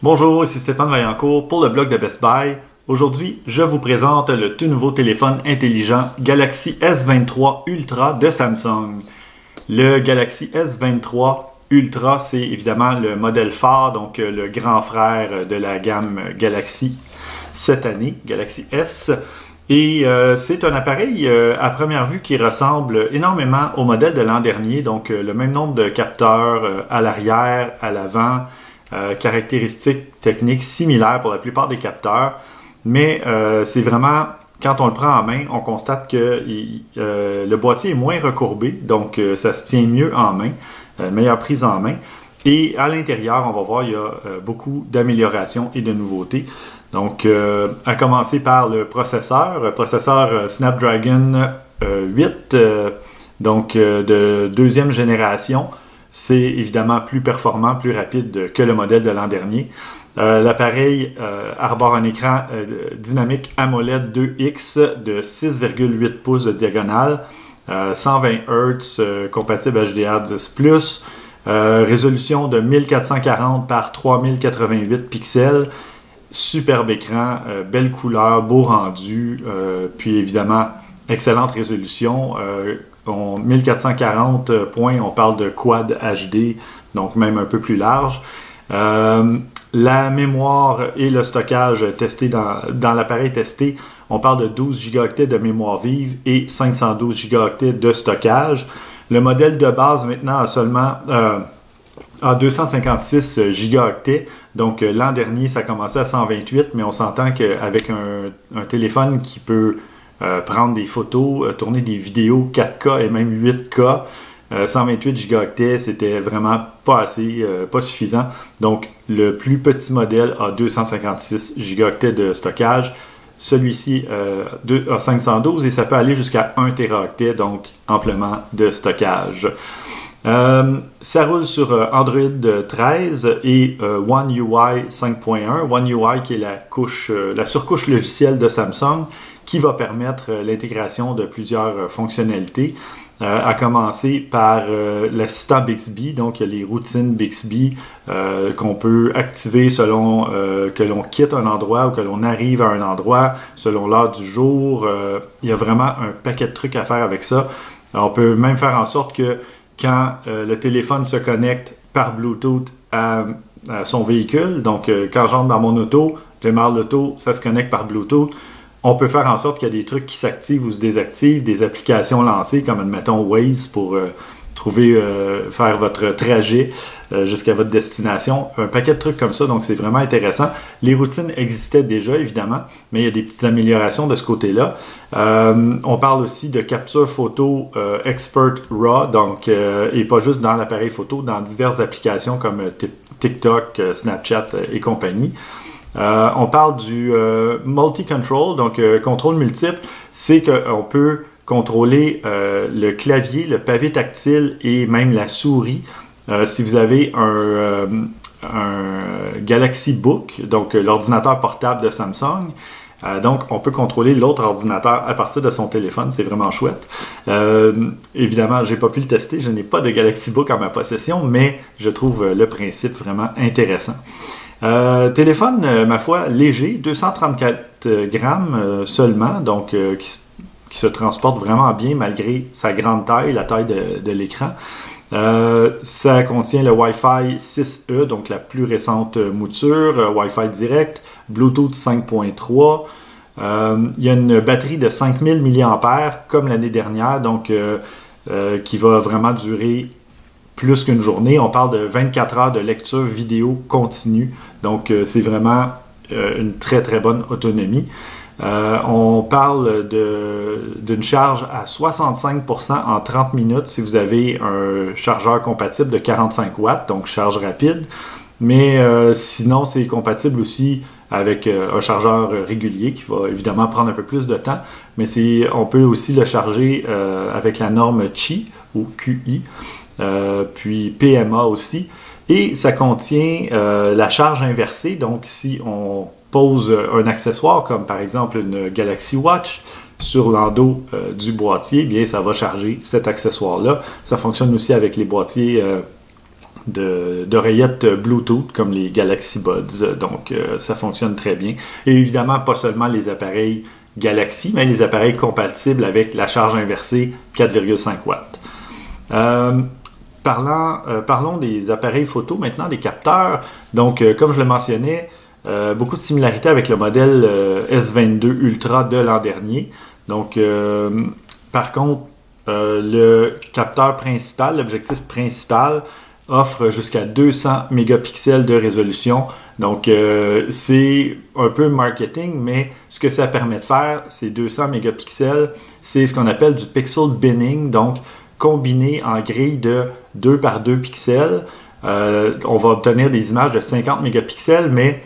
Bonjour, ici Stéphane Vaillancourt pour le blog de Best Buy. Aujourd'hui, je vous présente le tout nouveau téléphone intelligent Galaxy S23 Ultra de Samsung. Le Galaxy S23 Ultra, c'est évidemment le modèle phare, donc le grand frère de la gamme Galaxy cette année, Galaxy S. Et c'est un appareil à première vue qui ressemble énormément au modèle de l'an dernier, donc le même nombre de capteurs à l'arrière, à l'avant, caractéristiques techniques similaires pour la plupart des capteurs, mais c'est vraiment, quand on le prend en main, on constate que le boîtier est moins recourbé, donc ça se tient mieux en main, meilleure prise en main. Et à l'intérieur, on va voir, il y a beaucoup d'améliorations et de nouveautés. Donc, à commencer par le processeur Snapdragon 8, donc de deuxième génération. C'est évidemment plus performant, plus rapide que le modèle de l'an dernier. L'appareil arbore un écran dynamique AMOLED 2X de 6,8 pouces de diagonale, 120 Hz, compatible HDR10+, résolution de 1440 par 3088 pixels, superbe écran, belle couleur, beau rendu, puis évidemment, excellente résolution. 1440 points, on parle de Quad HD, donc même un peu plus large. La mémoire et le stockage testé dans l'appareil testé, on parle de 12 Go de mémoire vive et 512 Go de stockage. Le modèle de base maintenant a seulement 256 Go. Donc l'an dernier, ça commençait à 128, mais on s'entend qu'avec un téléphone qui peut prendre des photos, tourner des vidéos 4K et même 8K, 128 Go, c'était vraiment pas assez, pas suffisant. Donc le plus petit modèle a 256 Go de stockage. Celui-ci a 512 et ça peut aller jusqu'à 1 Teraoctet, donc amplement de stockage. Ça roule sur Android 13 et One UI 5.1. One UI qui est la surcouche logicielle de Samsung qui va permettre l'intégration de plusieurs fonctionnalités, à commencer par l'assistant Bixby. Donc il y a les routines Bixby qu'on peut activer selon que l'on quitte un endroit ou que l'on arrive à un endroit, selon l'heure du jour. Il y a vraiment un paquet de trucs à faire avec ça. Alors, on peut même faire en sorte que quand le téléphone se connecte par Bluetooth à son véhicule, donc quand j'entre dans mon auto, je démarre l'auto, ça se connecte par Bluetooth, on peut faire en sorte qu'il y a des trucs qui s'activent ou se désactivent, des applications lancées comme admettons Waze pour faire votre trajet jusqu'à votre destination, un paquet de trucs comme ça, donc c'est vraiment intéressant. Les routines existaient déjà évidemment, mais il y a des petites améliorations de ce côté-là. On parle aussi de capture photo Expert RAW, donc et pas juste dans l'appareil photo, dans diverses applications comme TikTok, Snapchat et compagnie. On parle du multi-control, donc contrôle multiple, c'est qu'on peut contrôler le clavier, le pavé tactile et même la souris. Si vous avez un Galaxy Book, donc l'ordinateur portable de Samsung, donc on peut contrôler l'autre ordinateur à partir de son téléphone, c'est vraiment chouette. Évidemment, je n'ai pas pu le tester, je n'ai pas de Galaxy Book en ma possession, mais je trouve le principe vraiment intéressant. Téléphone, ma foi, léger, 234 grammes seulement, donc qui se transporte vraiment bien malgré sa grande taille, la taille de l'écran. Ça contient le Wi-Fi 6E, donc la plus récente mouture, Wi-Fi direct, Bluetooth 5.3. Il y a une batterie de 5000 mAh comme l'année dernière, donc qui va vraiment durer plus qu'une journée. On parle de 24 heures de lecture vidéo continue, donc c'est vraiment une très très bonne autonomie. On parle d'une charge à 65% en 30 minutes si vous avez un chargeur compatible de 45 watts, donc charge rapide. Mais sinon, c'est compatible aussi avec un chargeur régulier qui va évidemment prendre un peu plus de temps. Mais on peut aussi le charger avec la norme Qi ou QI, puis PMA aussi. Et ça contient la charge inversée, donc si on pose un accessoire comme par exemple une Galaxy Watch sur l'endos du boîtier, bien ça va charger cet accessoire-là. Ça fonctionne aussi avec les boîtiers d'oreillettes Bluetooth comme les Galaxy Buds. Donc, ça fonctionne très bien. Et évidemment, pas seulement les appareils Galaxy, mais les appareils compatibles avec la charge inversée 4,5 watts. Parlons des appareils photo maintenant, des capteurs. Donc, comme je le mentionnais, beaucoup de similarités avec le modèle S22 Ultra de l'an dernier. Donc, par contre, le capteur principal, l'objectif principal, offre jusqu'à 200 mégapixels de résolution. Donc, c'est un peu marketing, mais ce que ça permet de faire, ces 200 mégapixels, c'est ce qu'on appelle du pixel binning, donc combiné en grille de 2 par 2 pixels. On va obtenir des images de 50 mégapixels, mais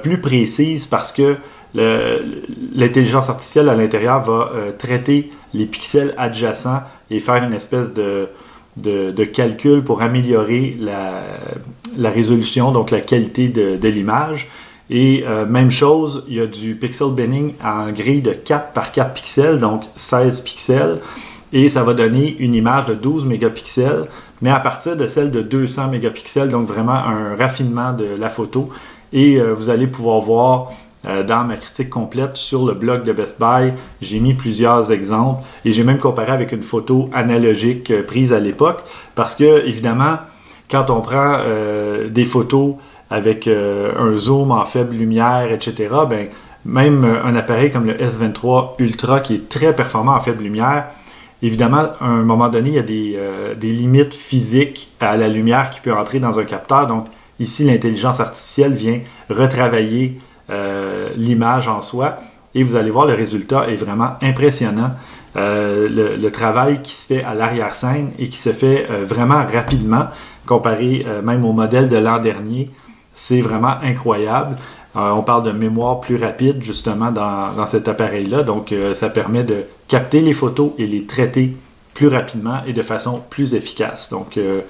plus précises parce que l'intelligence artificielle à l'intérieur va traiter les pixels adjacents et faire une espèce de calcul pour améliorer la résolution, donc la qualité de l'image. Et même chose, il y a du pixel binning en grille de 4 par 4 pixels, donc 16 pixels. Et ça va donner une image de 12 mégapixels, mais à partir de celle de 200 mégapixels, donc vraiment un raffinement de la photo. Et vous allez pouvoir voir dans ma critique complète sur le blog de Best Buy, j'ai mis plusieurs exemples et j'ai même comparé avec une photo analogique prise à l'époque parce que, évidemment, quand on prend des photos avec un zoom en faible lumière, etc., ben, même un appareil comme le S23 Ultra qui est très performant en faible lumière, évidemment, à un moment donné, il y a des limites physiques à la lumière qui peut entrer dans un capteur. Donc, ici, l'intelligence artificielle vient retravailler l'image en soi et vous allez voir, le résultat est vraiment impressionnant. Le travail qui se fait à l'arrière-scène et qui se fait vraiment rapidement, comparé même au modèle de l'an dernier, c'est vraiment incroyable. On parle de mémoire plus rapide justement dans cet appareil-là, donc ça permet de capter les photos et les traiter plus rapidement et de façon plus efficace. Donc, une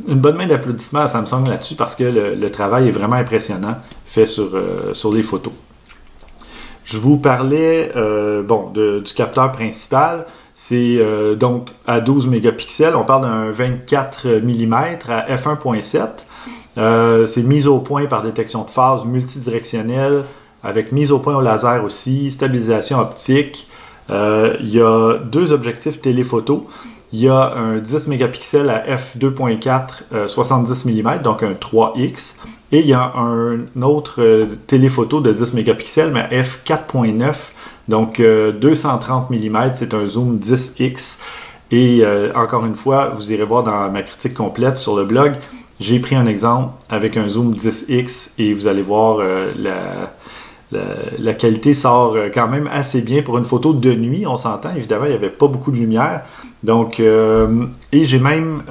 bonne main d'applaudissements à Samsung là-dessus parce que le travail est vraiment impressionnant fait sur les photos. Je vous parlais du capteur principal. C'est donc à 12 mégapixels. On parle d'un 24 mm à f1.7. C'est mise au point par détection de phase multidirectionnelle avec mise au point au laser aussi, stabilisation optique. Il y a deux objectifs téléphoto. Il y a un 10 mégapixels à f2.4 70 mm, donc un 3x. Et il y a un autre téléphoto de 10 mégapixels, mais à f4.9, donc 230 mm, c'est un zoom 10x. Et encore une fois, vous irez voir dans ma critique complète sur le blog, j'ai pris un exemple avec un zoom 10x et vous allez voir la qualité sort quand même assez bien pour une photo de nuit, on s'entend. Évidemment, il n'y avait pas beaucoup de lumière. Donc, et j'ai même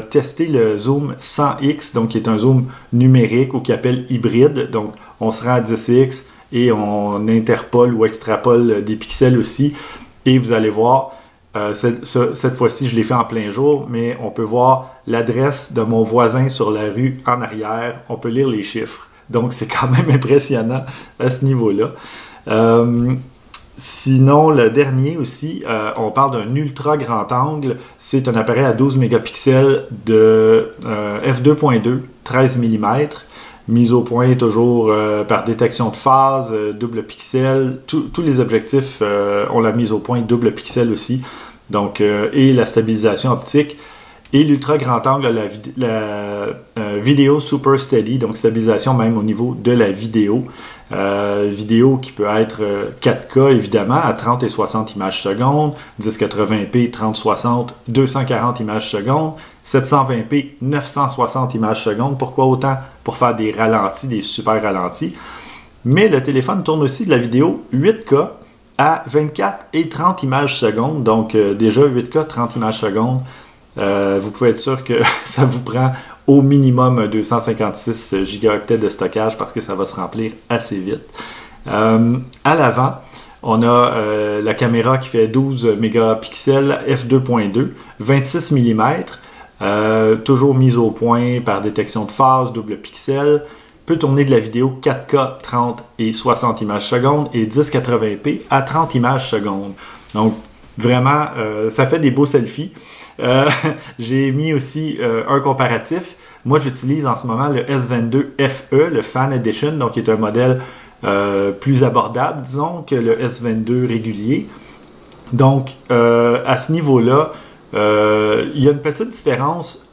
testé le zoom 100x, donc qui est un zoom numérique ou qui appelle hybride. Donc, on se rend à 10x et on interpole ou extrapole des pixels aussi. Et vous allez voir, cette fois-ci, je l'ai fait en plein jour, mais on peut voir l'adresse de mon voisin sur la rue en arrière. On peut lire les chiffres. Donc, c'est quand même impressionnant à ce niveau-là. Sinon, le dernier aussi, on parle d'un ultra grand angle. C'est un appareil à 12 mégapixels de f2.2, 13 mm. Mise au point toujours par détection de phase, double pixel. Tous les objectifs ont la mise au point double pixel aussi. Donc, et la stabilisation optique. Et l'ultra grand angle, la vidéo super steady, donc stabilisation même au niveau de la vidéo. Vidéo qui peut être 4K évidemment à 30 et 60 images secondes, 1080p 30-60, 240 images secondes, 720p 960 images secondes. Pourquoi autant? Pour faire des ralentis, des super ralentis. Mais le téléphone tourne aussi de la vidéo 8K à 24 et 30 images secondes. Donc déjà 8K, 30 images secondes. Vous pouvez être sûr que ça vous prend au minimum 256 gigaoctets de stockage parce que ça va se remplir assez vite. À l'avant, on a la caméra qui fait 12 mégapixels f2.2, 26 mm, toujours mise au point par détection de phase, double pixel, peut tourner de la vidéo 4K 30 et 60 images secondes et 1080p à 30 images secondes. Donc vraiment, ça fait des beaux selfies. J'ai mis aussi un comparatif. Moi, j'utilise en ce moment le S22 FE, le Fan Edition, donc qui est un modèle plus abordable, disons, que le S22 régulier. Donc, à ce niveau-là, il y a une petite différence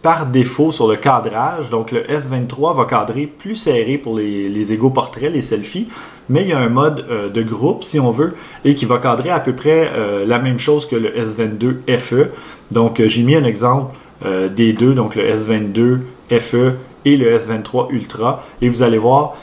par défaut sur le cadrage. Donc, le S23 va cadrer plus serré pour les égaux portraits, les selfies, mais il y a un mode de groupe, si on veut, et qui va cadrer à peu près la même chose que le S22 FE. Donc, j'ai mis un exemple des deux, donc le S22 FE et le S23 Ultra, et vous allez voir,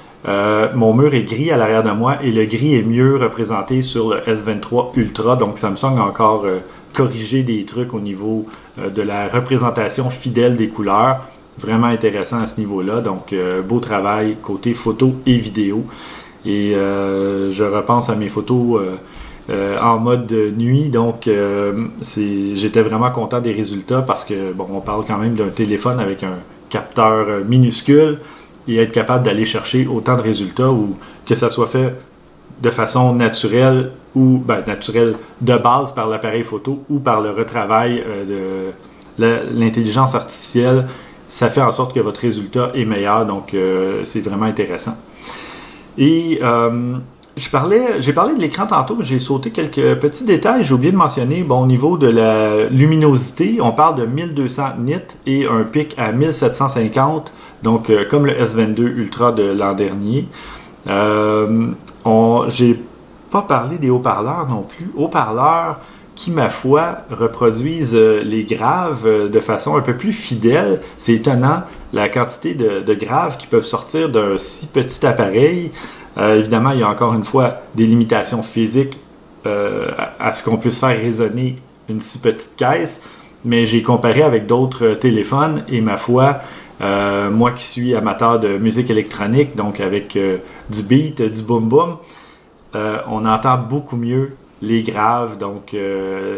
mon mur est gris à l'arrière de moi et le gris est mieux représenté sur le S23 Ultra. Donc Samsung a encore corrigé des trucs au niveau de la représentation fidèle des couleurs. Vraiment intéressant à ce niveau-là. Donc beau travail côté photo et vidéo. Et je repense à mes photos en mode nuit. Donc j'étais vraiment content des résultats parce que bon, on parle quand même d'un téléphone avec un capteur minuscule. Et être capable d'aller chercher autant de résultats ou que ça soit fait de façon naturelle ou naturelle de base par l'appareil photo ou par le retravail de l'intelligence artificielle, ça fait en sorte que votre résultat est meilleur. Donc, c'est vraiment intéressant. Et j'ai parlé de l'écran tantôt, mais j'ai sauté quelques petits détails. J'ai oublié de mentionner, bon, au niveau de la luminosité, on parle de 1200 nits et un pic à 1750. Donc, comme le S22 Ultra de l'an dernier. J'ai pas parlé des haut-parleurs non plus. Haut-parleurs qui, ma foi, reproduisent les graves de façon un peu plus fidèle. C'est étonnant la quantité de graves qui peuvent sortir d'un si petit appareil. Évidemment, il y a encore une fois des limitations physiques à ce qu'on puisse faire résonner une si petite caisse. Mais j'ai comparé avec d'autres téléphones et, ma foi, moi qui suis amateur de musique électronique, donc avec du beat, du boom boom, on entend beaucoup mieux les graves, donc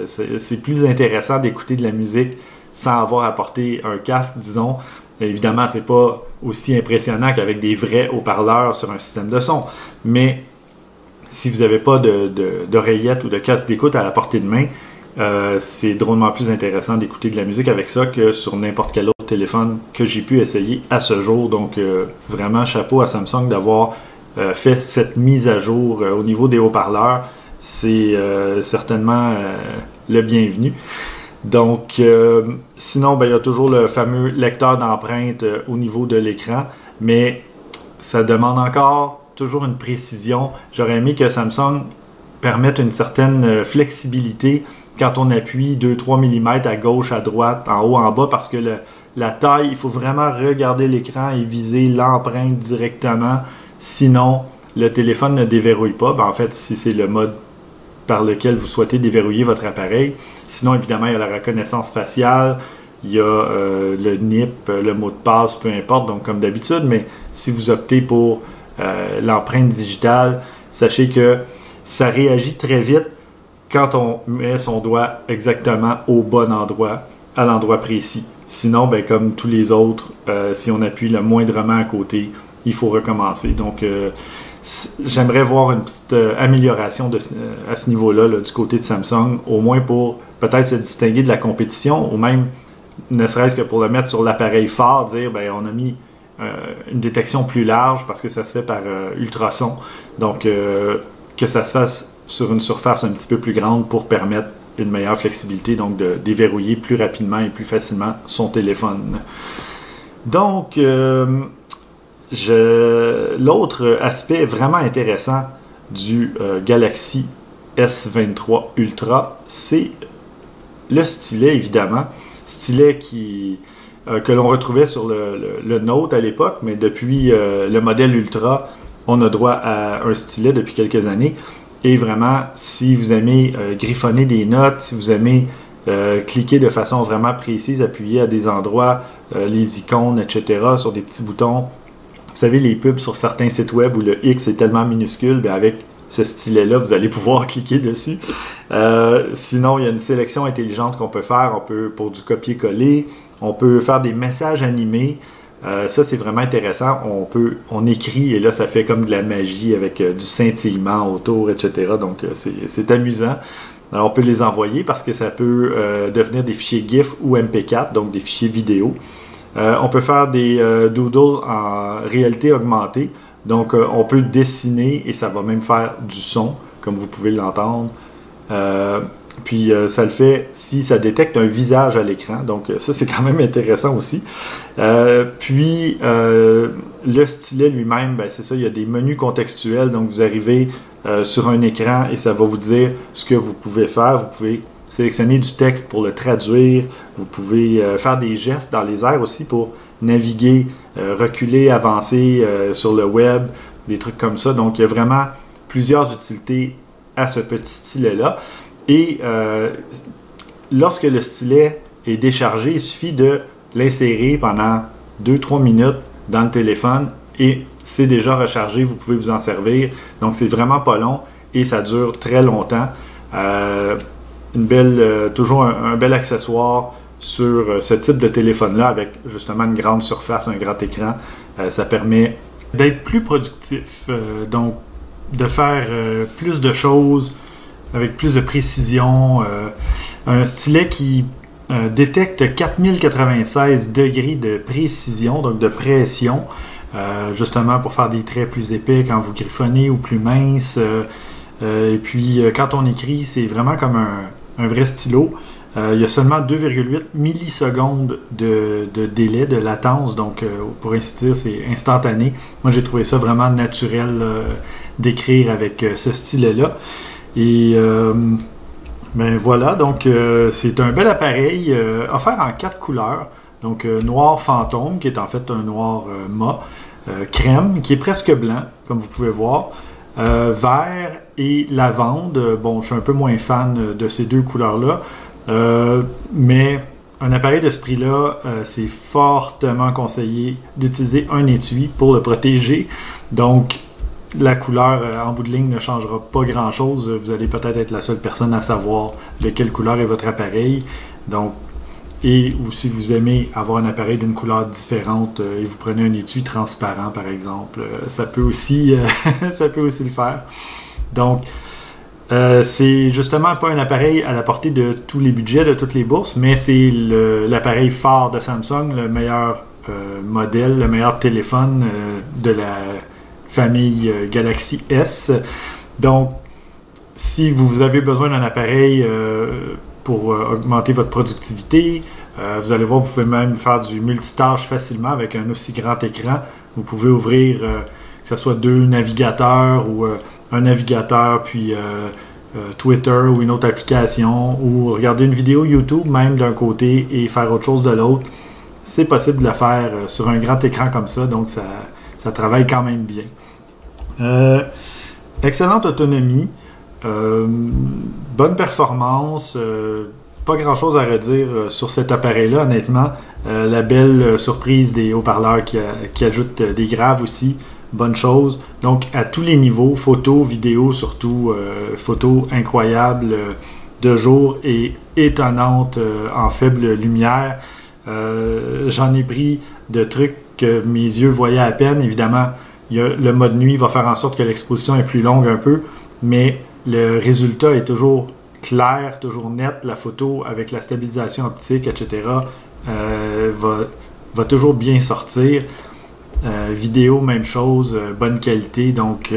c'est plus intéressant d'écouter de la musique sans avoir à porter un casque, disons. Évidemment, c'est pas aussi impressionnant qu'avec des vrais haut-parleurs sur un système de son, mais si vous n'avez pas d'oreillette ou de casque d'écoute à la portée de main, c'est drôlement plus intéressant d'écouter de la musique avec ça que sur n'importe quel autre téléphone que j'ai pu essayer à ce jour. Donc, vraiment, chapeau à Samsung d'avoir fait cette mise à jour au niveau des haut-parleurs. C'est certainement le bienvenu. Donc, sinon, il y a toujours le fameux lecteur d'empreintes au niveau de l'écran, mais ça demande encore toujours une précision. J'aurais aimé que Samsung permette une certaine flexibilité quand on appuie 2-3 mm à gauche, à droite, en haut, en bas, parce que la taille, il faut vraiment regarder l'écran et viser l'empreinte directement. Sinon, le téléphone ne déverrouille pas. En fait, si c'est le mode par lequel vous souhaitez déverrouiller votre appareil. Sinon, évidemment, il y a la reconnaissance faciale, il y a le NIP, le mot de passe, peu importe, donc comme d'habitude. Mais si vous optez pour l'empreinte digitale, sachez que ça réagit très vite quand on met son doigt exactement au bon endroit, à l'endroit précis. Sinon, comme tous les autres, si on appuie le moindrement à côté, il faut recommencer. Donc, j'aimerais voir une petite amélioration à ce niveau-là, du côté de Samsung, au moins pour peut-être se distinguer de la compétition, ou même, ne serait-ce que pour le mettre sur l'appareil phare, dire, on a mis une détection plus large parce que ça se fait par ultrason. Donc, que ça se fasse sur une surface un petit peu plus grande pour permettre une meilleure flexibilité, donc de déverrouiller plus rapidement et plus facilement son téléphone. Donc, l'autre aspect vraiment intéressant du Galaxy S23 Ultra, c'est le stylet, évidemment. Stylet que l'on retrouvait sur le Note à l'époque, mais depuis le modèle Ultra, on a droit à un stylet depuis quelques années. Et vraiment, si vous aimez griffonner des notes, si vous aimez cliquer de façon vraiment précise, appuyer à des endroits, les icônes, etc., sur des petits boutons. Vous savez, les pubs sur certains sites web où le X est tellement minuscule, avec ce stylet-là, vous allez pouvoir cliquer dessus. Sinon, il y a une sélection intelligente qu'on peut faire. On peut, pour du copier-coller, on peut faire des messages animés. Ça, c'est vraiment intéressant. On écrit et là, ça fait comme de la magie avec du scintillement autour, etc. Donc, c'est amusant. Alors, on peut les envoyer parce que ça peut devenir des fichiers GIF ou MP4, donc des fichiers vidéo. On peut faire des doodles en réalité augmentée. Donc, on peut dessiner et ça va même faire du son, comme vous pouvez l'entendre. Puis, ça le fait si ça détecte un visage à l'écran. Donc, ça, c'est quand même intéressant aussi. Puis, le stylet lui-même, ben, c'est ça, il y a des menus contextuels. Donc, vous arrivez sur un écran et ça va vous dire ce que vous pouvez faire. Vous pouvez sélectionner du texte pour le traduire. Vous pouvez faire des gestes dans les airs aussi pour naviguer, reculer, avancer sur le web, des trucs comme ça. Donc, il y a vraiment plusieurs utilités à ce petit stylet-là. Et lorsque le stylet est déchargé, il suffit de l'insérer pendant 2-3 minutes dans le téléphone et c'est déjà rechargé, vous pouvez vous en servir. Donc, c'est vraiment pas long et ça dure très longtemps. Toujours un bel accessoire sur ce type de téléphone-là avec justement une grande surface, un grand écran. Ça permet d'être plus productif, donc de faire plus de choses avec plus de précision. Un stylet qui détecte 4096 degrés de précision, donc de pression, justement pour faire des traits plus épais quand vous griffonnez ou plus minces. Et puis, quand on écrit, c'est vraiment comme un vrai stylo. Il y a seulement 2,8 millisecondes de délai, de latence, donc pour ainsi dire, c'est instantané. Moi, j'ai trouvé ça vraiment naturel d'écrire avec ce stylet-là. Et ben voilà, donc c'est un bel appareil offert en 4 couleurs. Donc noir fantôme, qui est en fait un noir mat, crème, qui est presque blanc, comme vous pouvez voir, vert et lavande. Bon, je suis un peu moins fan de ces deux couleurs-là, mais un appareil de ce prix-là, c'est fortement conseillé d'utiliser un étui pour le protéger. Donc, la couleur en bout de ligne ne changera pas grand-chose. Vous allez peut-être être la seule personne à savoir de quelle couleur est votre appareil. Donc, ou si vous aimez avoir un appareil d'une couleur différente et vous prenez un étui transparent, par exemple, ça peut aussi le faire. Donc, c'est justement pas un appareil à la portée de tous les budgets, de toutes les bourses, mais c'est l'appareil phare de Samsung, le meilleur modèle, le meilleur téléphone de la famille Galaxy S. Donc, si vous avez besoin d'un appareil pour augmenter votre productivité, vous allez voir, vous pouvez même faire du multitâche facilement avec un aussi grand écran. Vous pouvez ouvrir que ce soit 2 navigateurs ou un navigateur puis Twitter ou une autre application ou regarder une vidéo YouTube même d'un côté et faire autre chose de l'autre. C'est possible de le faire sur un grand écran comme ça, donc ça travaille quand même bien. Excellente autonomie, bonne performance, pas grand chose à redire sur cet appareil-là, honnêtement. La belle surprise des haut-parleurs qui ajoutent des graves aussi, bonne chose. Donc à tous les niveaux, photo, vidéo surtout, photo incroyable de jour et étonnante en faible lumière. J'en ai pris de trucs que mes yeux voyaient à peine, évidemment. Le mode nuit va faire en sorte que l'exposition est plus longue un peu, mais le résultat est toujours clair, toujours net. La photo avec la stabilisation optique, etc., va toujours bien sortir. Vidéo, même chose, bonne qualité. Donc,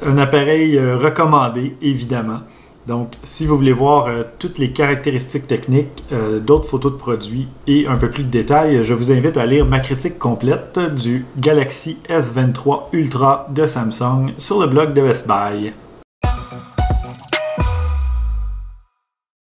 un appareil recommandé, évidemment. Donc, si vous voulez voir toutes les caractéristiques techniques, d'autres photos de produits et un peu plus de détails, je vous invite à lire ma critique complète du Galaxy S23 Ultra de Samsung sur le blog de Best Buy.